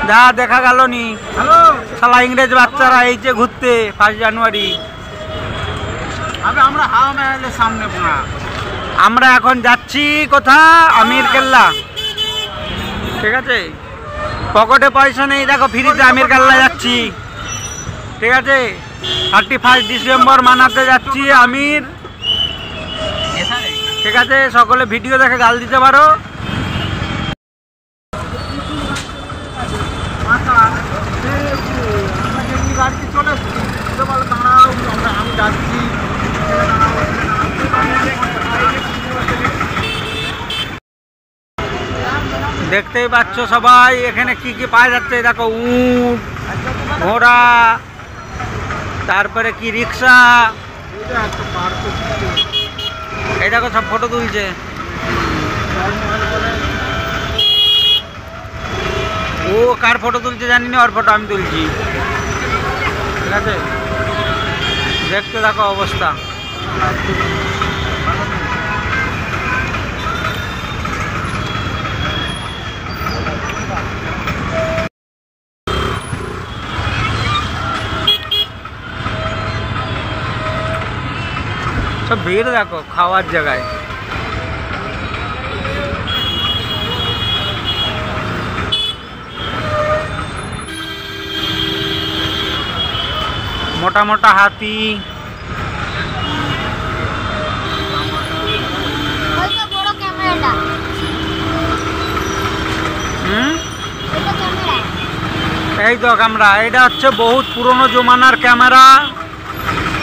যা দেখা গেল নি। শালা ইংরেজ বাচ্চারা এই যে ঘুরতে 1 জানুয়ারি। আমরা হাওয়া মেহলের সামনে পড়া। আমরা এখন যাচ্ছি কোথা? আমির কেল্লা। ঠিক আছে, পকেটে পয়সা নেই, দেখো ফ্রিতে আমির কেল্লা যাচ্ছি। ঠিক আছে, 31 ডিসেম্বর মানাতে যাচ্ছি আমির। ঠিক আছে, সকলে ভিডিও দেখে গাল দিতে পারো। গাড়িতে চলে আমি যাচ্ছি। দেখতেই পাচ্ছ সবাই এখানে কি কি পাওয়া যাচ্ছে। দেখো উট, ঘোড়া, তারপরে কি রিক্সা। এই দেখো সব ফটো তুলছে। ও কার ফটো তুলছে জানি না, ওর ফটো আমি তুলছি। ঠিক আছে, দেখতে দেখো অবস্থা। সব ভিড় দেখো খাওয়ার জায়গায়। মোটা মোটা হাতি। এই তো ক্যামেরা, এটা হচ্ছে বহুত পুরনো জমানার ক্যামেরা।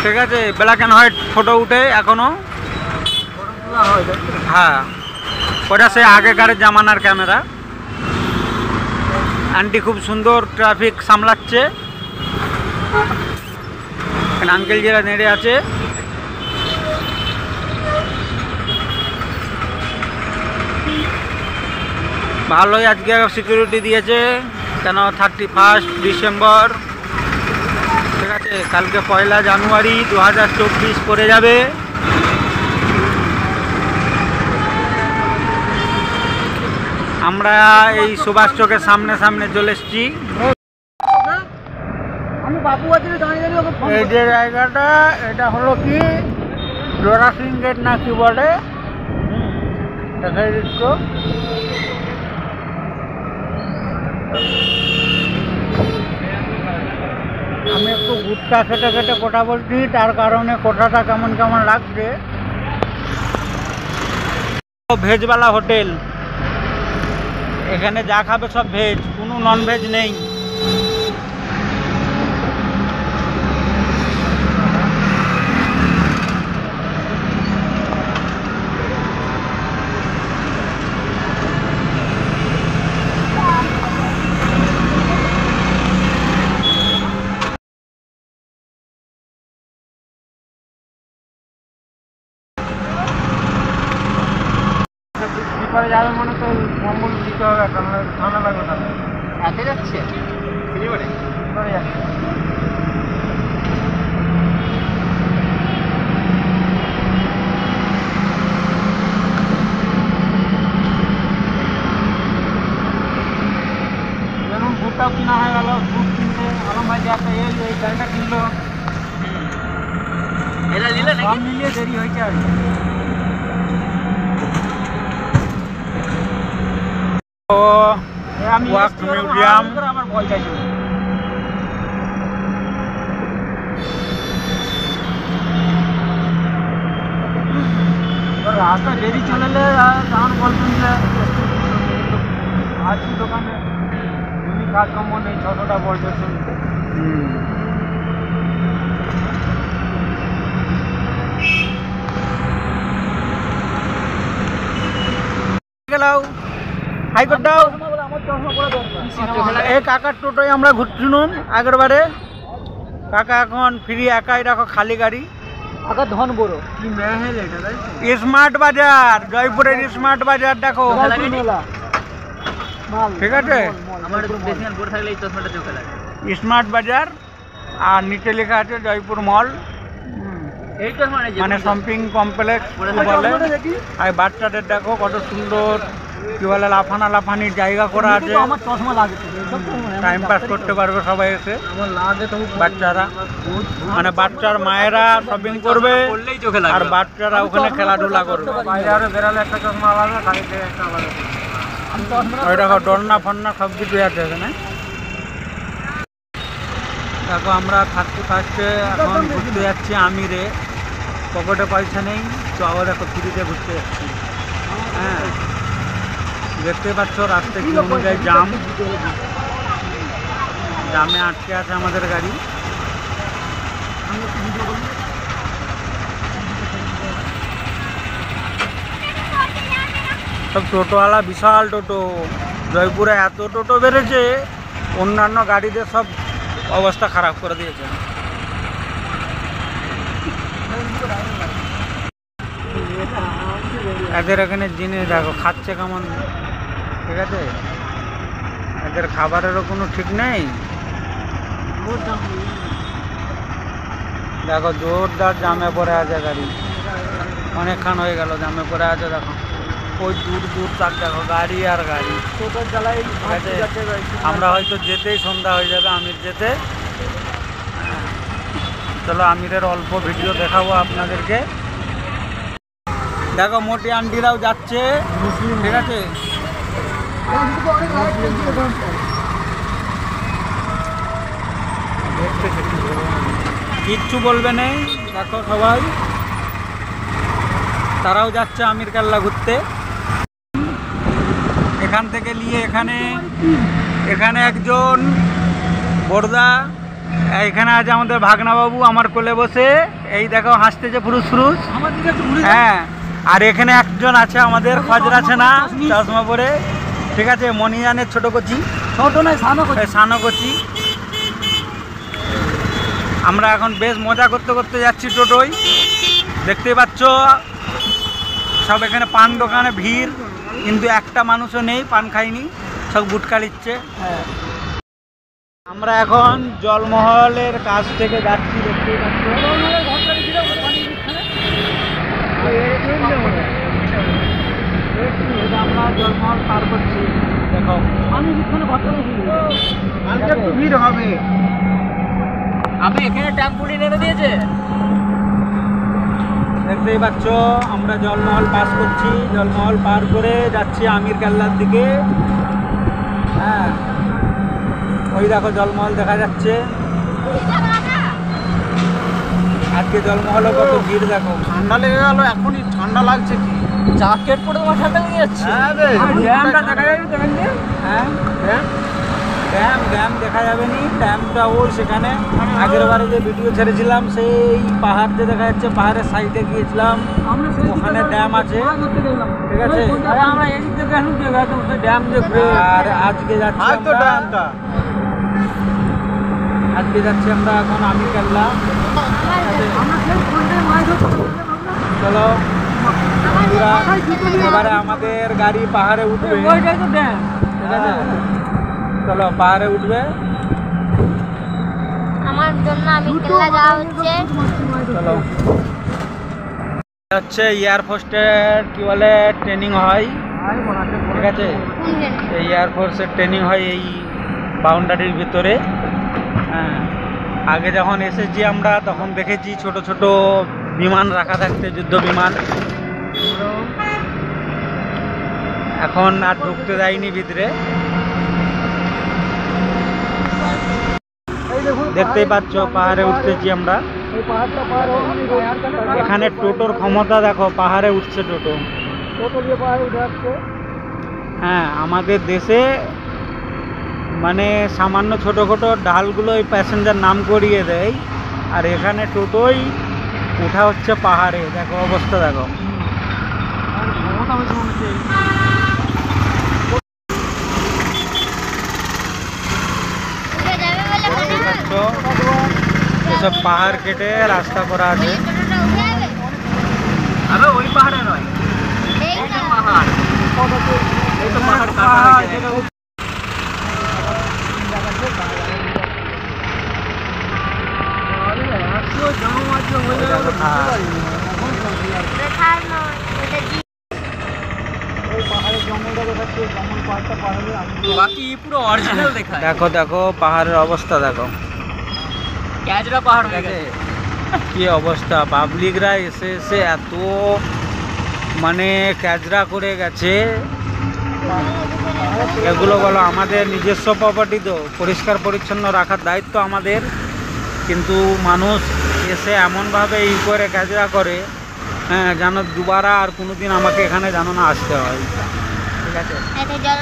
ঠিক আছে, ব্ল্যাক অ্যান্ড হোয়াইট ফটো উঠে এখনো। হ্যাঁ, ওটা সেই আগেকার জামানার ক্যামেরা। আন্টি খুব সুন্দর ট্রাফিক সামলাচ্ছে। আঙ্কেল যারা নেড়ে আছে। ভালোই আজকে সিকিউরিটি দিয়েছে, কেন 31 ডিসেম্বর। ঠিক আছে, কালকে 1 জানুয়ারি 2024 পড়ে যাবে। আমরা এই সুভাষ চকের সামনে সামনে চলে এসেছি। এই যে জায়গাটা, এটা হলো কি জোড়া সিং গেট না কি বলে, দেখাই দিচ্ছ। আমি একটু গুটকা খেটে খেটে কথা বলছি, তার কারণে কথাটা কেমন কেমন লাগছে। ভেজওয়ালা হোটেল, এখানে যা খাবে সব ভেজ, কোনো নন ভেজ নেই। যাবে মনে তো কম্বল দিতে হবে, ঠান্ডা লাগবে না। হাতে যাচ্ছে সিলিগুড়ি করে যাচ্ছে। যেমন বুটটাও কিনা হয়ে গেল, বুট কিনতে আলম ভাই যাতে এলো, এই গাড়িটা কিনলো। এটা নিলে নাকি? সব মিলিয়ে দেরি হয়েছে আর কি। Walk museum. আমার ভয় চাইছিল। রাস্তা দেরি চলে তখন বলবেন আছি দোকানে এমনি কাজকর্ম নেই, 600টা পর্যটন। গেলাও হাইকোর্ট দাও। এই কাকার টোটোয় আমরা ঘুরছিলাম আগের বারে। কাকা এখন ফ্রি, একাই রাখো, খালি গাড়ি। কাকা ধন বড় কি মেহেল এটা, স্মার্ট বাজার, জয়পুরের স্মার্ট বাজার দেখো। ঠিক আছে, আমার দেশিয়ান পড়ে থাকলে এই চশমাটা চোখে লাগে। স্মার্ট বাজার আর নিচে লেখা আছে জয়পুর মল। এই চশমা মানে শপিং কমপ্লেক্স বলে। আর বাচ্চাদের দেখো কত সুন্দর কি বলে লাফানা লাফানির জায়গা করা আছে, আমার চশমা লাগে টাইম পাস করতে পারবে সবাই এসে। আমার লাগে তো বাচ্চারা মানে বাচ্চার মায়েরা শপিং করবে করলেই চোখে লাগে আর বাচ্চারা ওখানে খেলাধুলা করবে। বাইরে আরো বেরালে একটা চশমা আলাদা, গাড়িতে একটা আলাদা। ওই দেখো ডন্না ফন্না সব কিছু আছে এখানে। দেখো আমরা থাকতে থাকতে এখন ঘুরতে যাচ্ছি আমিরে, পকেটে পয়সা নেই তো আবার দেখো ফ্রিতে ঘুরতে যাচ্ছি। হ্যাঁ দেখতে পাচ্ছ রাস্তায় কি অনুযায়ী জাম, জামে আটকে আছে আমাদের গাড়ি। সব টোটোওয়ালা বিশাল টোটো, জয়পুরে এত টোটো বেড়েছে অন্যান্য গাড়িদের সব অবস্থা খারাপ করে দিয়েছে। এদের এখানে জিনিস দেখো খাচ্ছে কেমন, ঠিক আছে, এদের খাবারেরও কোনো ঠিক নেই। দেখো জোরদার জামে পড়ে আছে গাড়ি, অনেকক্ষণ হয়ে গেল জামে পড়ে আছে। দেখো ওই দূর দূর তাক দেখো গাড়ি আর গাড়ি, টোটো চালাই ঠিক আছে। আমরা হয়তো যেতেই সন্ধ্যা হয়ে যাবে আমির যেতে। চলো আমিরের অল্প ভিডিও দেখাবো আপনাদেরকে। দেখো মোটি আন্টিরাও যাচ্ছে, ঠিক আছে। কিচ্ছু বলবে নেই, দেখো সবাই তারাও যাচ্ছে আমির কেল্লা ঘুরতে। এখান থেকে নিয়ে এখানে একজন বড়দা, এখানে আছে আমাদের ভাগনাবাবু আমার কোলে বসে, এই দেখো হাসতেছে ফুরুস ফুরুস। হ্যাঁ আর এখানে একজন আছে আমাদের খজরা ছেনা চশমা পরে, ঠিক আছে, মনিয়ানের ছোট কচি, ছোট নয় সানো কচি। আমরা এখন বেশ মজা করতে করতে যাচ্ছি টোটোয়, দেখতেই পাচ্ছ সব এখানে পান দোকানে ভিড়, কিন্তু একটা মানুষও নেই পান খায়নি, সব গুটকা নিচ্ছে। আমরা এখন জলমহলের কাছ থেকে যাচ্ছি, দেখতেই পাচ্ছ। আমরা জলমহল পার করছি, দেখো একটু ভিড় হবে। আমি এখানে ট্যাম্পুলি নেমে দিয়েছে, দেখতেই পাচ্ছ আমরা জলমহল পাস করছি, জলমহল পার করে যাচ্ছি আমির কেল্লার দিকে। হ্যাঁ ওই দেখো জলমহল দেখা যাচ্ছে। আজকে জলমহলে কত ভিড় দেখো। ঠান্ডা লেগে গেল, এখনই ঠান্ডা লাগছে কি, জ্যাকেট পরে তোমার ঠান্ডা লেগে যাচ্ছে। ড্যামটা দেখা যাবে তো, হ্যাঁ ড্যাম দেখা যাবে নি, ড্যামটা ওই সেখানে আগের বারে যে ভিডিও ছেড়েছিলাম সেই পাহাড় যে দেখা যাচ্ছে, পাহাড়ের সাইডে গিয়েছিলাম, ওখানে ড্যাম আছে, ঠিক আছে। আমরা এদিক থেকে ড্যাম দেখবে। আর আজকে যাচ্ছি আজকে যাচ্ছি আমরা এখন আমির কেল্লা। চলো বন্ধুরা, এবারে আমাদের গাড়ি পাহাড়ে উঠবে, ঠিক আছে। চলো পাহাড়ে উঠবে, আমার জন্য আমির কেল্লা যাওয়া হচ্ছে। চলো হচ্ছে এয়ারফোর্সের কি বলে ট্রেনিং হয়, ঠিক আছে। এই এয়ারফোর্সের ট্রেনিং হয় এই বাউন্ডারির ভিতরে। হ্যাঁ আগে যখন এসেছি আমরা তখন দেখেছি ছোট ছোট বিমান রাখা থাকতে, যুদ্ধ বিমান। এখন আর ঢুকতে দেয়নি ভিতরে। দেখতেই পাচ্ছ পাহাড়ে উঠতেছি আমরা। এখানে টোটোর ক্ষমতা দেখো, পাহাড়ে উঠছে টোটো। হ্যাঁ আমাদের দেশে মানে সামান্য ছোটোখাটো ডালগুলো ওই প্যাসেঞ্জার নাম করিয়ে দেয়, আর এখানে টোটোই ওঠা হচ্ছে পাহাড়ে। দেখো অবস্থা দেখো। এসব পাহাড় কেটে রাস্তা করা আছে। আরে ওই পাহাড়ে নয়, এইটা পাহাড়, এই তো পাহাড় কাটা হয়েছে। ওই পাহাড়ের জঙ্গলটা দেখাচ্ছে। বাকি পুরো অরিজিনাল দেখায়। দেখো দেখো পাহাড়ের অবস্থা দেখো, ক্যাজরা পাহাড় হয়ে গেছে। কি অবস্থা, পাবলিকরা এসে এসে এত মানে ক্যাজরা করে গেছে। এগুলো বলো আমাদের নিজস্ব প্রপার্টি, তো পরিষ্কার পরিচ্ছন্ন রাখার দায়িত্ব আমাদের, কিন্তু মানুষ এসে এমনভাবে ই করে ক্যাজরা করে, হ্যাঁ, যেন দুবারা আর কোনোদিন আমাকে এখানে যেন না আসতে হয়। ঠিক আছে,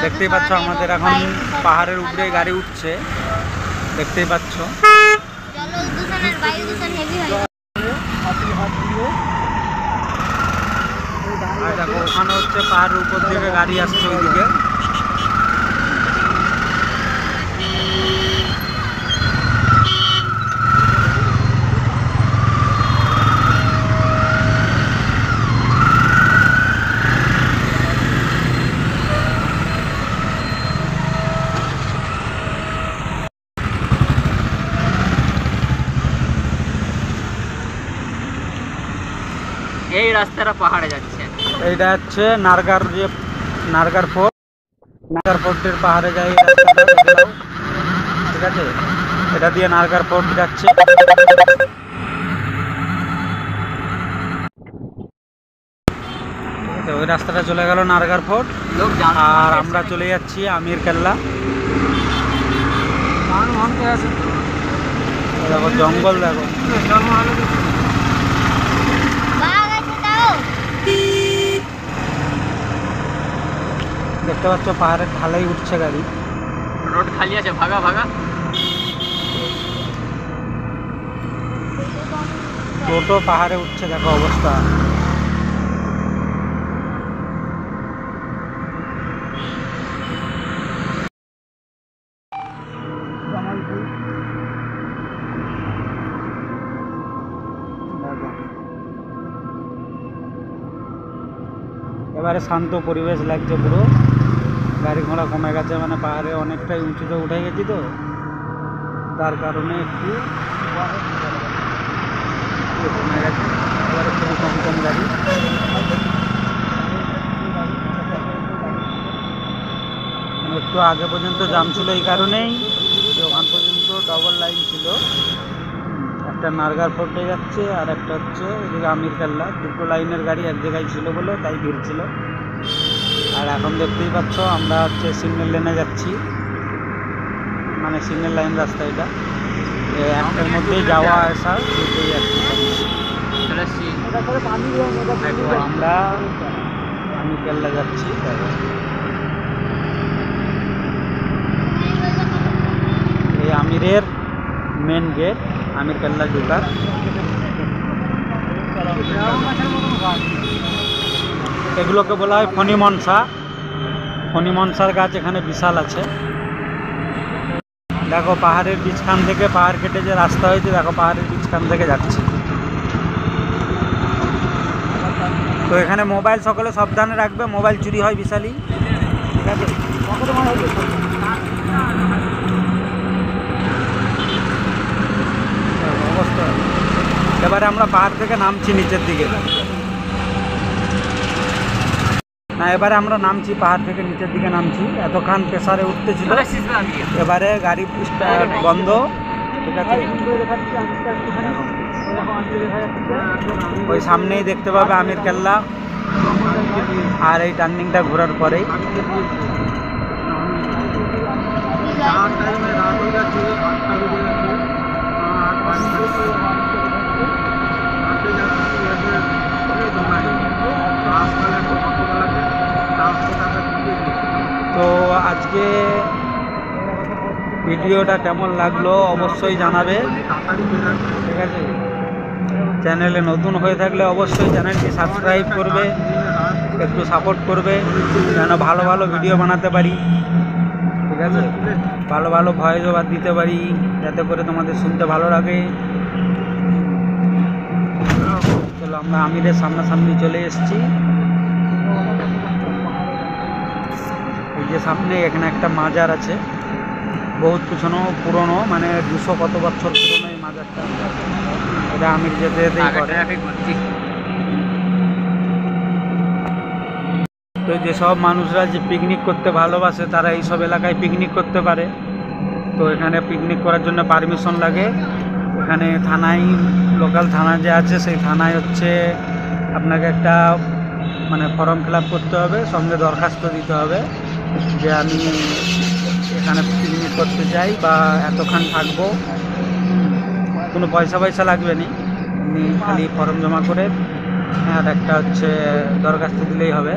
দেখতেই পাচ্ছ আমাদের এখন পাহাড়ের উপরে গাড়ি উঠছে, দেখতেই পাচ্ছ। জল দূষণ আর বায়ু দূষণ হেভি হয়। আর দেখো ওখানে হচ্ছে পাহাড়ের উপর থেকে গাড়ি আসছে ওইদিকে। এই রাস্তাটা পাহাড়ে যাচ্ছে। এইটা হচ্ছে নারগার ফোর্ট। নারগার ফোর্টের পাহাড়ে যাই এই রাস্তাটা, দেখে নাও। ঠিক আছে, এটা দিয়ে নারগার ফোর্ট যাচ্ছে। তো ওই রাস্তাটা চলে গেল নারগার ফোর্ট, লোক জানো আর আমরা চলে যাচ্ছি আমির কেল্লা। দেখো জঙ্গল, দেখো বাঘ আছে তাও। দেখতে পাচ্ছ পাহাড়ের ঢালাই উঠছে গাড়ি। রোড খালি আছে, ভাগা ভাগা। টোটো পাহাড়ে উঠছে, দেখো অবস্থা। এবারে শান্ত পরিবেশ লাগছে পুরো, গাড়ি ঘোড়া কমে গেছে, মানে পাহাড়ে অনেকটাই উঁচুতে উঠে গেছি তো, তার কারণে একটু কমে গেছে। এবারে খুবই কম কম গাড়ি। একটু আগে পর্যন্ত জাম ছিল এই কারণেই যে ওখান পর্যন্ত ডবল লাইন ছিল, একটা নারগার ফোর্টে যাচ্ছে আর একটা হচ্ছে এদিকে আমির কেল্লা। দুটো লাইনের গাড়ি এক জায়গায় ছিল বলে তাই ভিড় ছিল। আর এখন দেখতেই পাচ্ছ আমরা হচ্ছে সিগন্যাল লেনে যাচ্ছি, মানে সিগন্যাল লাইন রাস্তা। এটা একটার মধ্যেই যাওয়া আসা দুটোই যাচ্ছি। আমরা আমির কেল্লা যাচ্ছি। এই আমিরের মেন গেট, আমির কেল্লা ঢোকার। এগুলোকে বলা হয় ফণিমনসা। ফণিমনসার গাছ এখানে বিশাল আছে। দেখো পাহাড়ের বীজখান থেকে, পাহাড় কেটে যে রাস্তা হয়েছে, দেখো পাহাড়ের বীজখান থেকে যাচ্ছে। তো এখানে মোবাইল সকলে সাবধানে রাখবে, মোবাইল চুরি হয় বিশালই। ঠিক আছে, অবস্থা। এবারে আমরা পাহাড় থেকে নামছি নিচের দিকে। না, এবারে আমরা নামছি পাহাড় থেকে নিচের দিকে নামছি। এতক্ষণ প্রেসারে উঠতেছিল, এবারে গাড়ি বন্ধ। ঠিক আছে, ওই সামনেই দেখতে পাবে আমির কেল্লা, আর এই টার্নিংটা ঘোরার পরেই। তো আজকে ভিডিওটা কেমন লাগলো অবশ্যই জানাবে। ঠিক আছে, চ্যানেলে নতুন হয়ে থাকলে অবশ্যই চ্যানেলটি সাবস্ক্রাইব করবে, একটু সাপোর্ট করবে যেন ভালো ভালো ভিডিও বানাতে পারি। ঠিক আছে, ভালো ভালো ভয়েস ওভার দিতে পারি, যাতে করে তোমাদের শুনতে ভালো লাগে। চলো আমরা আমিরের সামনাসামনি চলে এসেছি। এই যে সামনে এখানে একটা মাজার আছে, বহুত পুরনো, মানে 200 কত বছর পুরনো এই মাজারটা। এটা আমির যেতে যেতেই করে। তো যেসব মানুষরা যে পিকনিক করতে ভালোবাসে তারা এইসব এলাকায় পিকনিক করতে পারে। তো এখানে পিকনিক করার জন্য পারমিশন লাগে। এখানে থানায়, লোকাল থানা যে আছে সেই থানায় হচ্ছে আপনাকে একটা মানে ফর্ম ফিল আপ করতে হবে, সঙ্গে দরখাস্ত দিতে হবে যে আমি এখানে পিকনিক করতে চাই বা এতক্ষণ থাকবো। কোনো পয়সা লাগবে না, আপনি খালি ফর্ম জমা করে আর একটা হচ্ছে দরখাস্ত দিলেই হবে।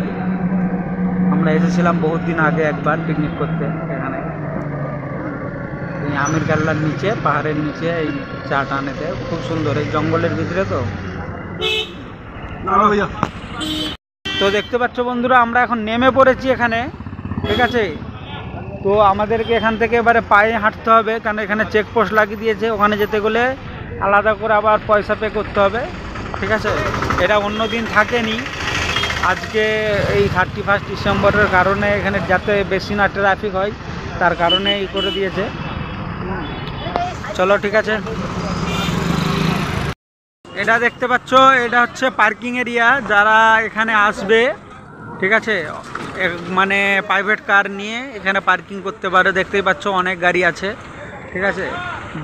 আমরা এসেছিলাম বহুত দিন আগে একবার পিকনিক করতে এখানে, এই আমির কেল্লার নিচে, পাহাড়ের নিচে এই চা টানেতে। খুব সুন্দর, এই জঙ্গলের ভিতরে। তো দেখতে পাচ্ছ বন্ধুরা, আমরা এখন নেমে পড়েছি এখানে, ঠিক আছে। তো আমাদেরকে এখান থেকে এবারে পায়ে হাঁটতে হবে, কারণ এখানে চেকপোস্ট লাগিয়ে দিয়েছে। ওখানে যেতে গেলে আলাদা করে আবার পয়সা পে করতে হবে, ঠিক আছে। এটা অন্য দিন থাকেনি, আজকে এই 31 ডিসেম্বরের কারণে এখানে যাতে বেশি না ট্রাফিক হয় তার কারণে এই করে দিয়েছে। চলো ঠিক আছে। এটা দেখতে পাচ্ছ, এটা হচ্ছে পার্কিং এরিয়া। যারা এখানে আসবে, ঠিক আছে, মানে প্রাইভেট কার নিয়ে এখানে পার্কিং করতে পারে। দেখতেই পাচ্ছ অনেক গাড়ি আছে, ঠিক আছে।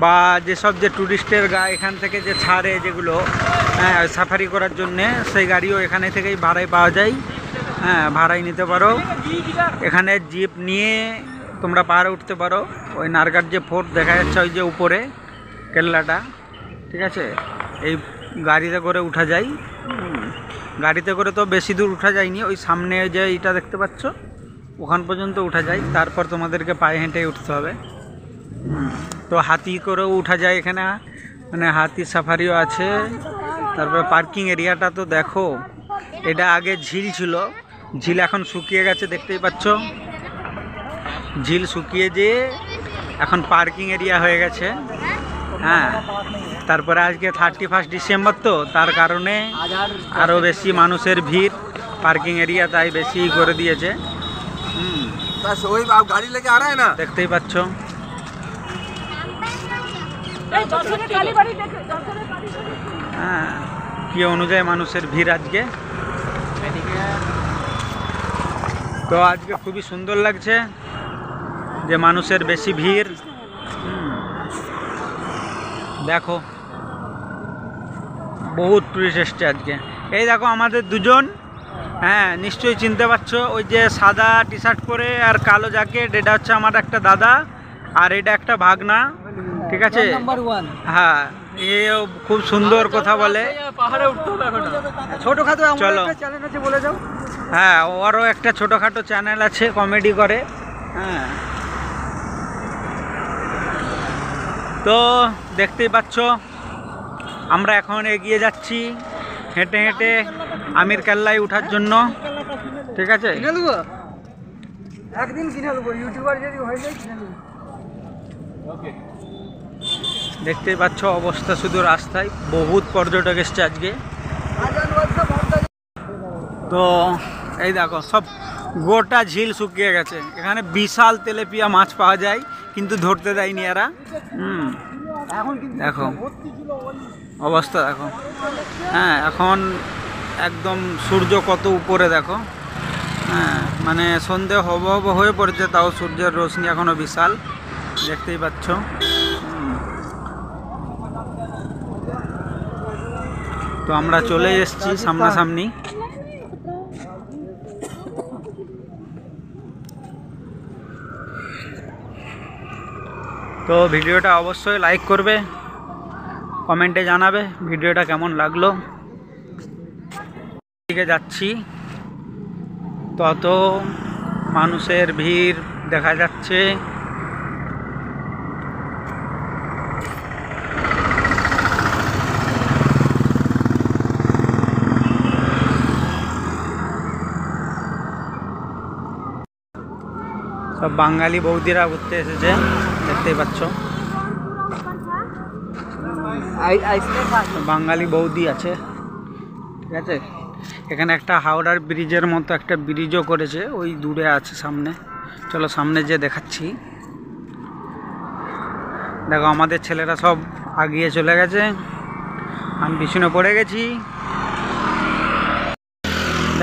বা যেসব যে ট্যুরিস্টের এখান থেকে যে ছাড়ে যেগুলো, হ্যাঁ, সাফারি করার জন্যে, সেই গাড়িও এখানে থেকেই ভাড়ায় পাওয়া যায়। হ্যাঁ, ভাড়ায় নিতে পারো। এখানে জিপ নিয়ে তোমরা পাহাড়ে উঠতে পারো। ওই নারগার যে ফোর্ট দেখা যাচ্ছে ওই যে উপরে কেল্লাটা, ঠিক আছে, এই গাড়িতে করে উঠা যায়। গাড়িতে করে তো বেশি দূর উঠা যায়নি, ওই সামনে যে এইটা দেখতে পাচ্ছ ওখান পর্যন্ত উঠা যায়, তারপর তোমাদেরকে পায়ে হেঁটে উঠতে হবে। তো হাতি করেও উঠা যায় এখানে, মানে হাতি সাফারিও আছে। তারপরে পার্কিং এরিয়াটা তো দেখো, এটা আগে ঝিল ছিল, ঝিল এখন শুকিয়ে গেছে, দেখতেই পাচ্ছ। ঝিল শুকিয়ে যেয়ে এখন পার্কিং এরিয়া হয়ে গেছে। হ্যাঁ, তারপরে আজকে 31 ডিসেম্বর, তো তার কারণে আরও বেশি মানুষের ভিড়, পার্কিং এরিয়া তাই বেশি করে দিয়েছে। গাড়ি লেগে আ না, দেখতেই পাচ্ছ। হ্যাঁ, কি অনুযায়ী মানুষের ভিড় আজকে। তো আজকে খুবই সুন্দর লাগছে যে মানুষের বেশি ভিড়। দেখো বহুত টুরিস্ট এসছে আজকে। এই দেখো আমাদের দুজন, হ্যাঁ নিশ্চয়ই চিনতে পারছো, ওই যে সাদা টি শার্ট পরে আর কালো জ্যাকেট, এটা হচ্ছে আমার একটা দাদা আর এটা একটা ভাগনা, ঠিক আছে। হ্যাঁ, এও খুব সুন্দর কথা বলে। পাহাড়ে উঠতে হবে এখন। ছোটখাটো চলো চ্যানেল আছে বলে যাও। হ্যাঁ, ওরও একটা ছোটখাটো চ্যানেল আছে, কমেডি করে। হ্যাঁ, তো দেখতেই পাচ্ছ আমরা এখন এগিয়ে যাচ্ছি হেঁটে হেঁটে আমির কেল্লায় ওঠার জন্য, ঠিক আছে। একদিন কিনে নেবো, ইউটিউবার যদি হয়ে যায় কিনে নেবো। দেখতেই পাচ্ছ অবস্থা, শুধু রাস্তায় বহুত পর্যটক এসছে আজকে। তো এই দেখো সব গোটা ঝিল শুকিয়ে গেছে। এখানে বিশাল তেলেপিয়া মাছ পাওয়া যায়, কিন্তু ধরতে দেয়নি এরা। দেখো অবস্থা দেখো। হ্যাঁ, এখন একদম সূর্য কত উপরে দেখো। হ্যাঁ, মানে সন্ধে হব হয়ে পড়েছে, তাও সূর্যের রোশনি এখনো বিশাল, দেখতেই পাচ্ছ। তো আমরা চলে এসেছি সামনাসামনি। তো ভিডিওটা অবশ্যই লাইক করবে, কমেন্টে জানাবে ভিডিওটা কেমন লাগলো। দিকে যাচ্ছি তত মানুষের ভিড় দেখা যাচ্ছে। সব বাঙালি বৌদিরা ঘুরতে এসেছে, দেখতেই পাচ্ছ। বাঙালি বৌদি আছে, ঠিক আছে। এখানে একটা হাওড়ার ব্রিজের মতো একটা ব্রিজও করেছে, ওই দূরে আছে সামনে। চলো সামনে যে দেখাচ্ছি। দেখো আমাদের ছেলেরা সব আগিয়ে চলে গেছে, আমি পিছনে পড়ে গেছি।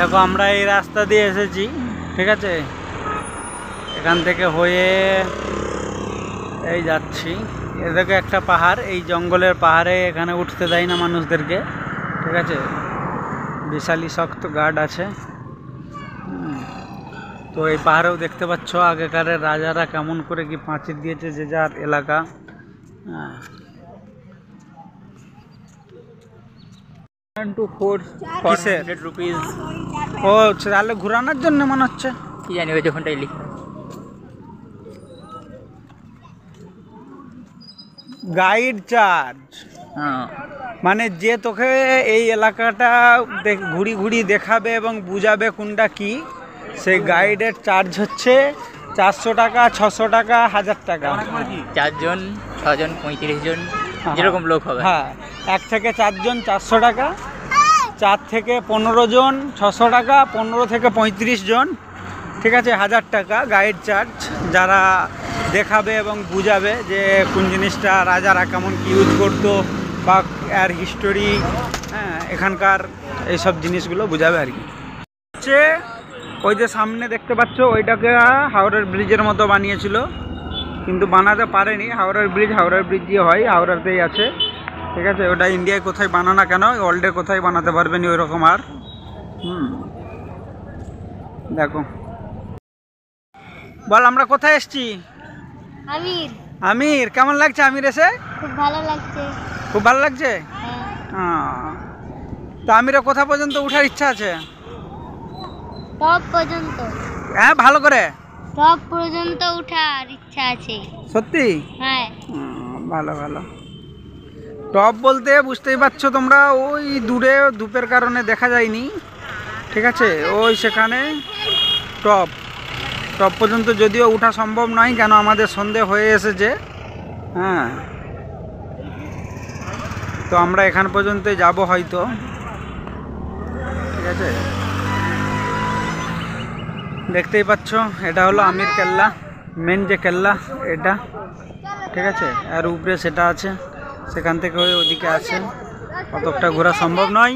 দেখো আমরা এই রাস্তা দিয়ে এসেছি, ঠিক আছে, এখান থেকে হয়ে এই যাচ্ছি। এদিকে একটা পাহাড়, এই জঙ্গলের পাহাড়ে এখানে উঠতে দেয় না মানুষদেরকে, ঠিক আছে, বিশালী শক্ত গার্ড আছে। তো এই পাহাড়েও দেখতে পাচ্ছ আগেকার রাজারা কেমন করে কি পাঁচিল দিয়েছে যে যার এলাকা। কিসের? 100 রুপিস। ও তাহলে ঘোরানোর জন্য মনে হচ্ছে। কি জানি ওই যখনটাই লিখা। গাইড চার্জ, হ্যাঁ, মানে যে তোকে এই এলাকাটা ঘুরি ঘুরি দেখাবে এবং বুঝাবে কোনটা কি, সেই গাইডের চার্জ হচ্ছে 400 টাকা, 600 টাকা, 1000 টাকা। 4 জন, 6 জন, 35 জন, যেরকম লোক হবে। হ্যাঁ, 1 থেকে 4 জন 400 টাকা, 4 থেকে 15 জন 600 টাকা, 15 থেকে 35 জন, ঠিক আছে, 1000 টাকা গাইড চার্জ। যারা দেখাবে এবং বুঝাবে যে কোন জিনিসটা রাজারা কেমন কি ইউজ করতো বা এর হিস্টোরি, হ্যাঁ, এখানকার এইসব জিনিসগুলো বুঝাবে আর কি। হচ্ছে ওই যে সামনে দেখতে পাচ্ছ ওইটাকে হাওড়ার ব্রিজের মতো বানিয়েছিল, কিন্তু বানাতে পারেনি। হাওড়ার ব্রিজ দিয়ে হয়, হাওড়াতেই আছে, ঠিক আছে। ওটা ইন্ডিয়ায় কোথায় বানানা কেন, ওয়ার্ল্ডে কোথায় বানাতে পারবেনি ওই রকম আর। দেখো, বল আমরা কোথায় এসছি? আমির, আমির, কেমন লাগছে আমির এসে? খুব ভালো লাগছে। খুব ভালো লাগছে। হ্যাঁ, তো আমিরে কোথা পর্যন্ত উঠার ইচ্ছা আছে? টপ পর্যন্ত। হ্যাঁ, ভালো করে টপ পর্যন্ত উঠার ইচ্ছা আছে। সত্যি? হ্যাঁ, ভালো ভালো। টপ বলতে বুঝতেই পারছো তোমরা, ওই দূরে ধূপের কারণে দেখা যায়নি, ঠিক আছে, ওই সেখানে টপ পর্যন্ত যদিও ওঠা সম্ভব নয়, কেন আমাদের সন্ধে হয়ে এসেছে। হ্যাঁ, তো আমরা এখান পর্যন্ত যাব হয়তো, ঠিক আছে। দেখতেই পাচ্ছ এটা হলো আমির কেল্লা, মেন যে কেল্লা এটা, ঠিক আছে। আর উপরে সেটা আছে, সেখান থেকে ওদিকে আছে, অতটা ঘোরা সম্ভব নয়।